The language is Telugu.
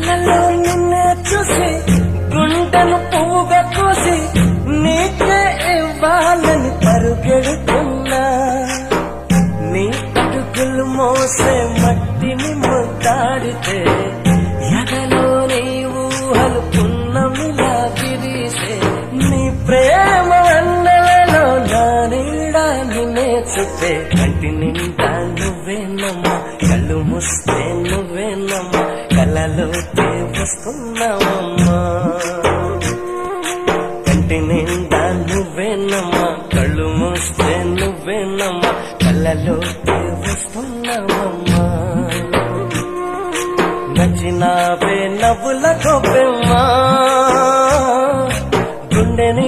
కళ్ళలో నిన్నే చూసి గుండెను పువ్వుగా కోసి నీకే ఇవ్వాలని పరుగెడుతున్నా. నీ అడుగులు మోసే మట్టిని ముద్దాడితే ఎదలో నీ ఊహలు పున్నమిలా విరిసే. నీ ప్రేమ అన్నలలో నా నీడ నిన్నే చుట్టే. కంటి నిండా నువ్వేనమ్మా, కళ్ళు మూస్తే నువ్వేనమ్మా, కలలోకే వస్తున్నావమ్మా. కంటి నిండా నువ్వేనమ్మా, కళ్ళు మూస్తే నువ్వేనమ్మా, కలలోకే వస్తున్నావమ్మా. నచ్చినావే నవ్వుల గొప్పెమ్మా, గుండెని